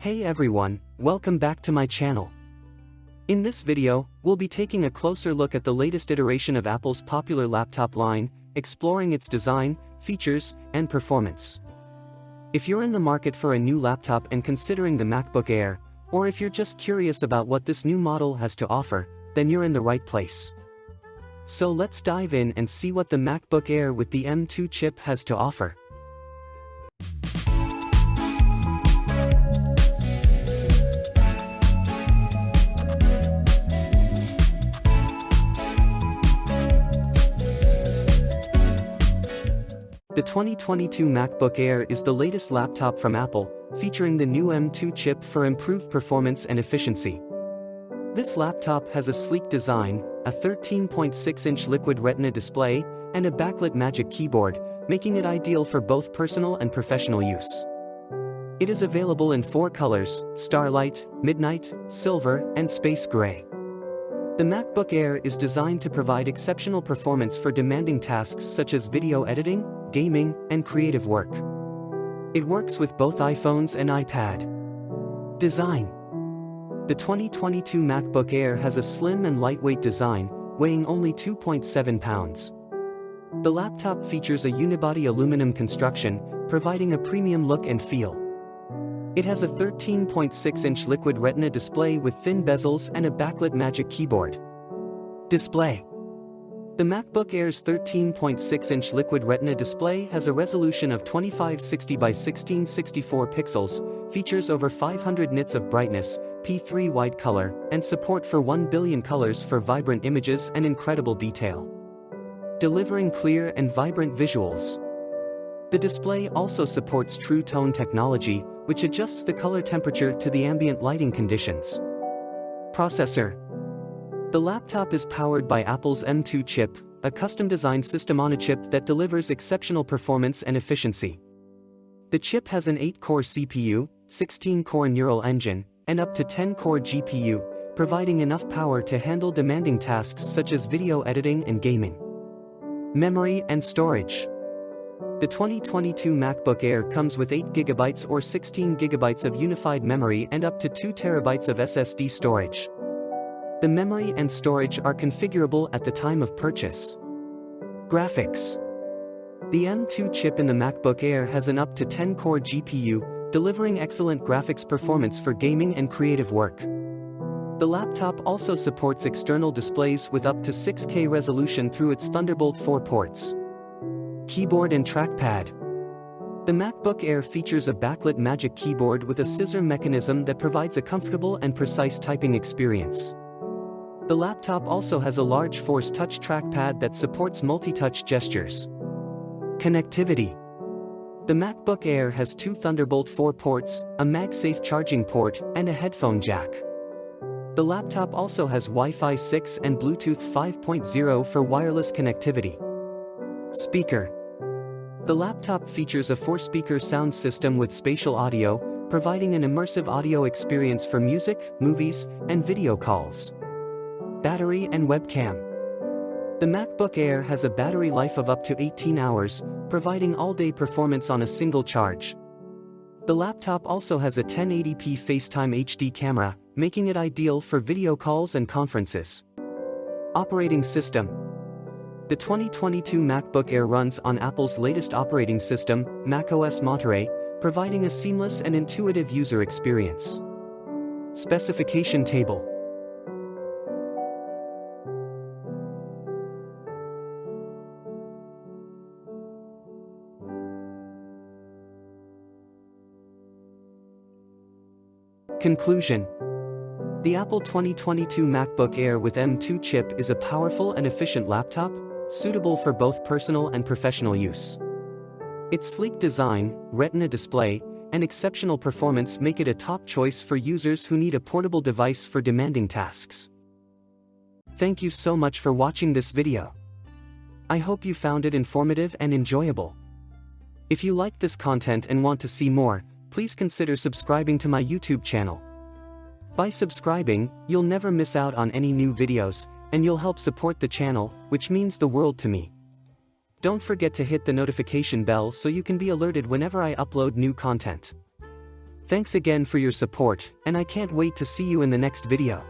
Hey everyone, welcome back to my channel. In this video, we'll be taking a closer look at the latest iteration of Apple's popular laptop line, exploring its design, features, and performance. If you're in the market for a new laptop and considering the MacBook Air, or if you're just curious about what this new model has to offer, then you're in the right place. So let's dive in and see what the MacBook Air with the M2 chip has to offer. The 2022 MacBook Air is the latest laptop from Apple, featuring the new M2 chip for improved performance and efficiency. This laptop has a sleek design, a 13.6-inch Liquid Retina display, and a backlit Magic Keyboard, making it ideal for both personal and professional use. It is available in 4 colors: Starlight, Midnight, Silver, and Space Gray. The MacBook Air is designed to provide exceptional performance for demanding tasks such as video editing, gaming, and creative work. It works with both iPhones and iPad. Design. The 2022 MacBook Air has a slim and lightweight design, weighing only 2.7 pounds. The laptop features a unibody aluminum construction, providing a premium look and feel. It has a 13.6-inch Liquid Retina display with thin bezels and a backlit Magic Keyboard. Display. The MacBook Air's 13.6-inch Liquid Retina display has a resolution of 2560 by 1664 pixels, features over 500 nits of brightness, P3 wide color, and support for 1 billion colors for vibrant images and incredible detail. Delivering clear and vibrant visuals. The display also supports True Tone technology, which adjusts the color temperature to the ambient lighting conditions. Processor. The laptop is powered by Apple's M2 chip, a custom-designed system-on-a-chip that delivers exceptional performance and efficiency. The chip has an 8-core CPU, 16-core neural engine, and up to 10-core GPU, providing enough power to handle demanding tasks such as video editing and gaming. Memory and storage. The 2022 MacBook Air comes with 8GB or 16GB of unified memory and up to 2TB of SSD storage. The memory and storage are configurable at the time of purchase. Graphics. The M2 chip in the MacBook Air has an up to 10-core GPU, delivering excellent graphics performance for gaming and creative work. The laptop also supports external displays with up to 6K resolution through its Thunderbolt 4 ports. Keyboard and trackpad. The MacBook Air features a backlit Magic Keyboard with a scissor mechanism that provides a comfortable and precise typing experience. The laptop also has a large Force Touch trackpad that supports multi-touch gestures. Connectivity. The MacBook Air has 2 Thunderbolt 4 ports, a MagSafe charging port, and a headphone jack. The laptop also has Wi-Fi 6 and Bluetooth 5.0 for wireless connectivity. Speaker. The laptop features a 4-speaker sound system with spatial audio, providing an immersive audio experience for music, movies, and video calls. Battery and webcam. The MacBook Air has a battery life of up to 18 hours, providing all-day performance on a single charge. The laptop also has a 1080p FaceTime HD camera, making it ideal for video calls and conferences. Operating system. The 2022 MacBook Air runs on Apple's latest operating system, macOS Monterey, providing a seamless and intuitive user experience. Specification table. Conclusion. The Apple 2022 MacBook Air with M2 chip is a powerful and efficient laptop, suitable for both personal and professional use. Its sleek design, Retina display, and exceptional performance make it a top choice for users who need a portable device for demanding tasks. Thank you so much for watching this video. I hope you found it informative and enjoyable. If you like this content and want to see more, please consider subscribing to my YouTube channel. By subscribing, you'll never miss out on any new videos, and you'll help support the channel, which means the world to me. Don't forget to hit the notification bell so you can be alerted whenever I upload new content. Thanks again for your support, and I can't wait to see you in the next video.